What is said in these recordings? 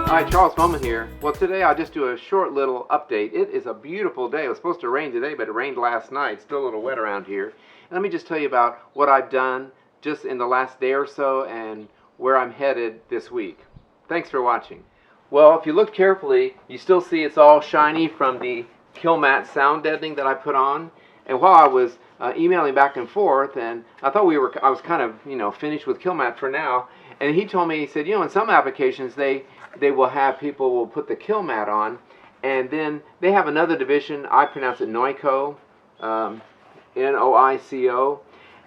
Hi, Charles Moman here. Well, today I'll just do a short little update. It is a beautiful day. It was supposed to rain today, but it rained last night. Still a little wet around here. And let me just tell you about what I've done just in the last day or so and where I'm headed this week. Thanks for watching. Well, if you look carefully, you still see it's all shiny from the kill mat sound deadening that I put on. And while I was emailing back and forth, and I thought I was kind of, finished with kill mat for now. And he told me, he said, in some applications they will have people will put the kill mat on, and then they have another division. I pronounce it Noico, Noico,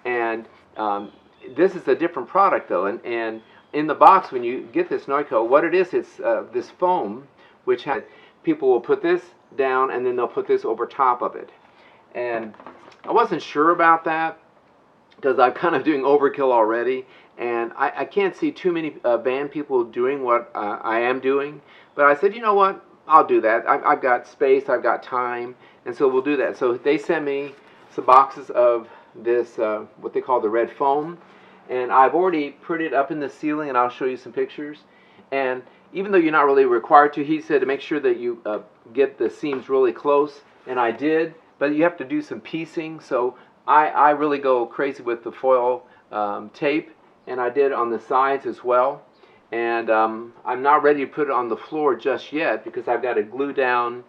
and this is a different product though. And in the box when you get this Noico, what it is, it's this foam, which people will put this down and then they'll put this over top of it. And I wasn't sure about that because I'm kind of doing overkill already. And I can't see too many band people doing what I am doing. But I said, you know what? I'll do that. I've got space. I've got time. And so we'll do that. So they sent me some boxes of this, what they call the red foam. And I've already put it up in the ceiling, and I'll show you some pictures. And even though you're not really required to, he said to make sure that you get the seams really close. And I did. But you have to do some piecing. So I really go crazy with the foil tape. And I did on the sides as well. And I'm not ready to put it on the floor just yet because I've got to glue down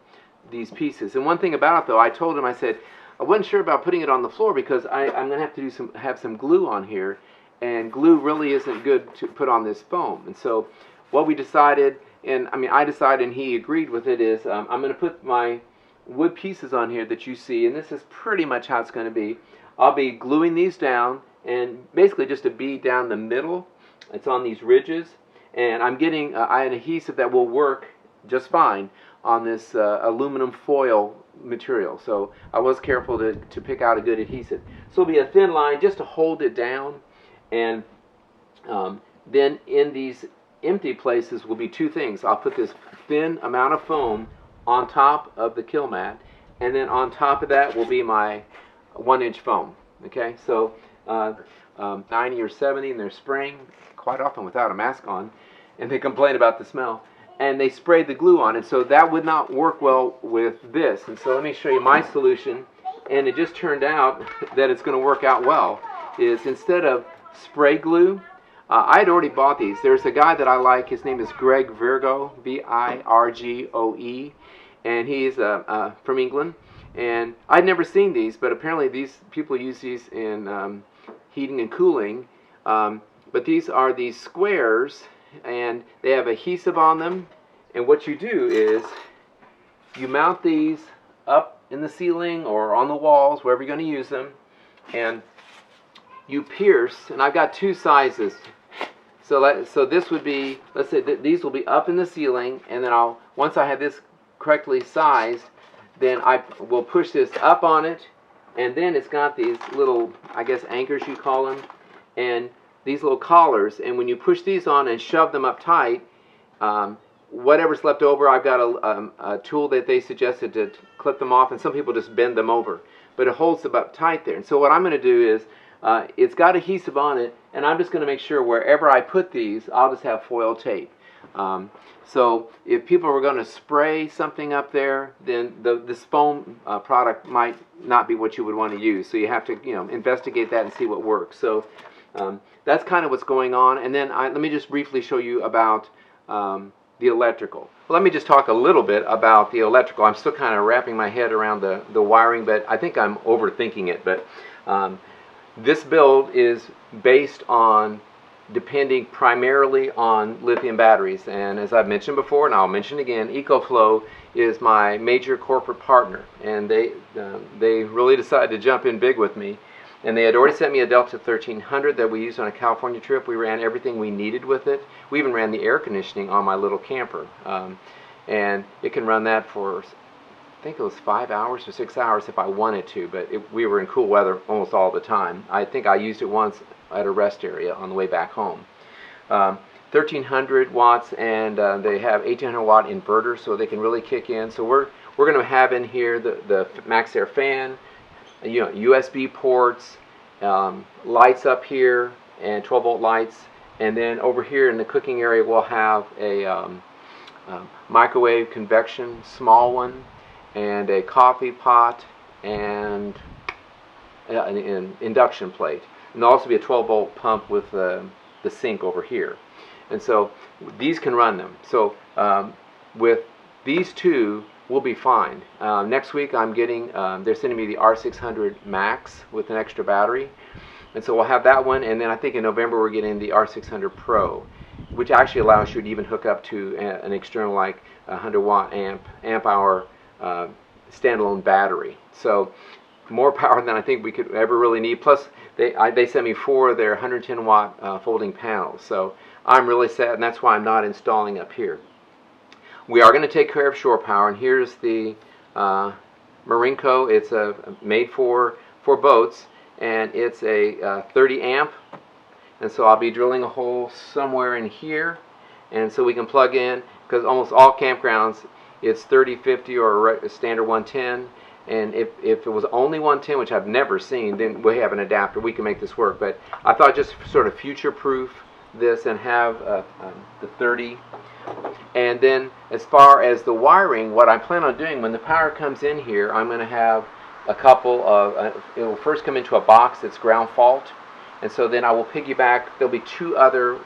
these pieces. And one thing about it though, I told him, I said, I wasn't sure about putting it on the floor because I'm going to have to have some glue on here. And glue really isn't good to put on this foam. And so what we decided, and I decided and he agreed with it, is I'm going to put my wood pieces on here that you see. And this is pretty much how it's going to be. I'll be gluing these down. And basically just a bead down the middle. It's on these ridges, and I'm getting an adhesive that will work just fine on this aluminum foil material. So I was careful to pick out a good adhesive. So it'll be a thin line just to hold it down, and then in these empty places will be two things. I'll put this thin amount of foam on top of the kill mat, and then on top of that will be my 1-inch foam. Okay, so 90 or 70 and they're spraying quite often without a mask on, and they complain about the smell, and they sprayed the glue on it, so that would not work well with this. And so let me show you my solution, and it just turned out that it's going to work out well. Is instead of spray glue, I had already bought these. There's a guy that I like, his name is Greg Virgo, Virgoe, and he's from England. And I'd never seen these, but apparently these people use these in heating and cooling. But these are these squares, and they have adhesive on them. And what you do is you mount these up in the ceiling or on the walls, wherever you're going to use them, and you pierce. And I've got two sizes. So this would be, let's say that these will be up in the ceiling, and then once I have this correctly sized, then I will push this up on it, and then it's got these little, I guess, anchors you call them, and these little collars, and when you push these on and shove them up tight, whatever's left over, I've got a tool that they suggested to clip them off, and some people just bend them over, but it holds them up tight there. And so what I'm going to do is, it's got adhesive on it, and I'm just going to make sure wherever I put these, I'll just have foil tape. So if people were going to spray something up there, then this foam product might not be what you would want to use. So you have to investigate that and see what works. So that's kind of what's going on. And then let me just briefly show you about the electrical. Well, let me just talk a little bit about the electrical. I'm still kind of wrapping my head around the wiring, but I think I'm overthinking it. But this build is based on depending primarily on lithium batteries, and as I've mentioned before, and I'll mention again, Ecoflow is my major corporate partner, and they really decided to jump in big with me, and they had already sent me a Delta 1300 that we used on a California trip. We ran everything we needed with it. We even ran the air conditioning on my little camper, and it can run that for, I think it was 5 hours or 6 hours if I wanted to, but we were in cool weather almost all the time. I think I used it once at a rest area on the way back home. 1300 watts, and they have 1800 watt inverters, so they can really kick in. So we're going to have in here the max air fan, USB ports, lights up here, and 12 volt lights, and then over here in the cooking area we'll have a microwave convection small one, and a coffee pot, and an induction plate. And there'll also be a 12-volt pump with the sink over here. And so these can run them. So with these two, we'll be fine. Next week I'm getting, they're sending me the R600 Max with an extra battery. And so we'll have that one, and then I think in November we're getting the R600 Pro, which actually allows you to even hook up to an external, like 100 watt amp hour standalone battery. So more power than I think we could ever really need. Plus they sent me 4 of their 110 watt folding panels. So I'm really sad, and that's why I'm not installing up here. We are going to take care of shore power, and here's the Marinco. It's made for boats, and it's a 30 amp, and so I'll be drilling a hole somewhere in here, and so we can plug in, because almost all campgrounds it's 30, 50, or a standard 110, and if it was only 110, which I've never seen, then we have an adapter. We can make this work, but I thought just sort of future-proof this and have the 30. And then as far as the wiring, what I plan on doing when the power comes in here, I'm going to have a couple of, it will first come into a box that's ground fault, and so then I will piggyback. There'll be 2 other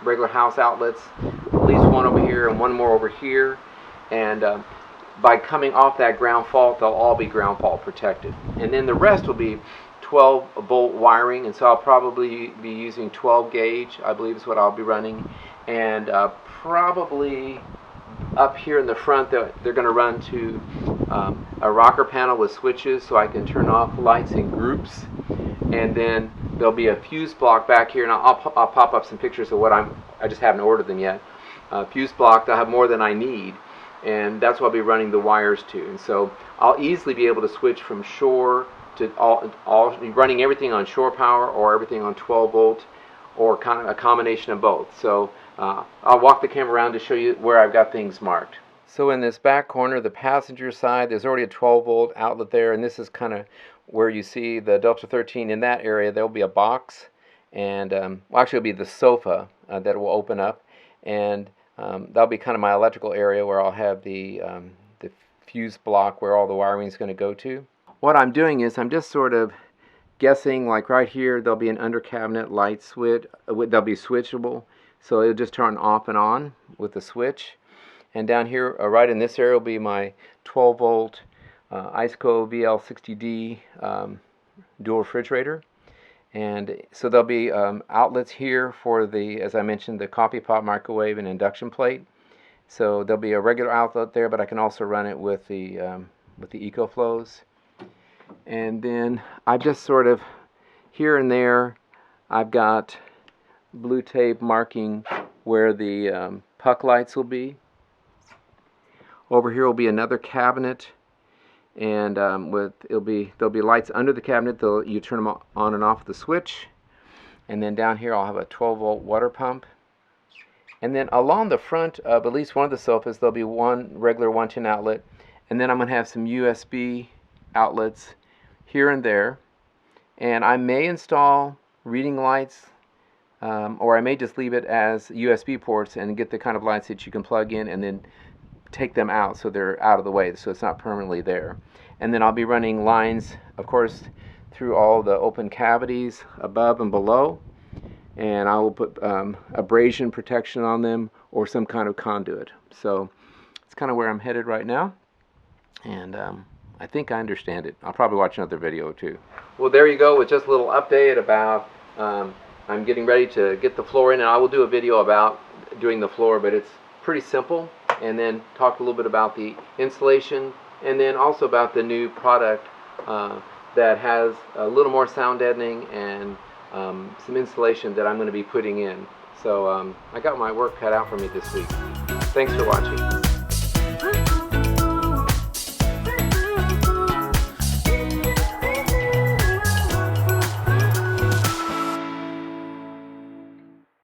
regular house outlets, at least one over here and one more over here, and by coming off that ground fault, they'll all be ground fault protected. And then the rest will be 12-volt wiring, and so I'll probably be using 12 gauge, I believe is what I'll be running, and probably up here in the front they're going to run to a rocker panel with switches so I can turn off lights in groups, and then there'll be a fuse block back here, and I'll pop up some pictures of what I just haven't ordered them yet. Fuse block, I'll have more than I need, and that's what I'll be running the wires to. And so I'll easily be able to switch from shore to running everything on shore power or everything on 12 volt, or kind of a combination of both. So I'll walk the camera around to show you where I've got things marked. So in this back corner, the passenger side, there's already a 12-volt outlet there, and this is kind of where you see the Delta 13. In that area, there'll be a box, and well, actually it'll be the sofa that will open up, and that'll be kind of my electrical area where I'll have the fuse block where all the wiring is going to go to. What I'm doing is I'm just sort of guessing, like right here there'll be an under cabinet light switch, they'll be switchable, so it'll just turn off and on with the switch. And down here right in this area will be my 12 volt Iceco VL60D dual refrigerator. And so there'll be outlets here for the, as I mentioned, the coffee pot, microwave, and induction plate. So there'll be a regular outlet there, but I can also run it with the Ecoflows. And then I've just sort of, here and there, I've got blue tape marking where the puck lights will be. Over here will be another cabinet, and there'll be lights under the cabinet. You turn them on and off with the switch. And then down here I'll have a 12-volt water pump. And then along the front of at least one of the sofas, there'll be one regular 110 outlet, and then I'm going to have some USB outlets here and there. And I may install reading lights, or I may just leave it as USB ports and get the kind of lights that you can plug in and then take them out so they're out of the way, so it's not permanently there. And then I'll be running lines, of course, through all the open cavities above and below, and I will put abrasion protection on them or some kind of conduit. So it's kind of where I'm headed right now, and I think I understand it. I'll probably watch another video too. Well, there you go with just a little update about I'm getting ready to get the floor in, and I will do a video about doing the floor, but it's pretty simple, and then talk a little bit about the installation, and then also about the new product that has a little more sound deadening and some insulation that I'm going to be putting in. So I got my work cut out for me this week. Thanks for watching.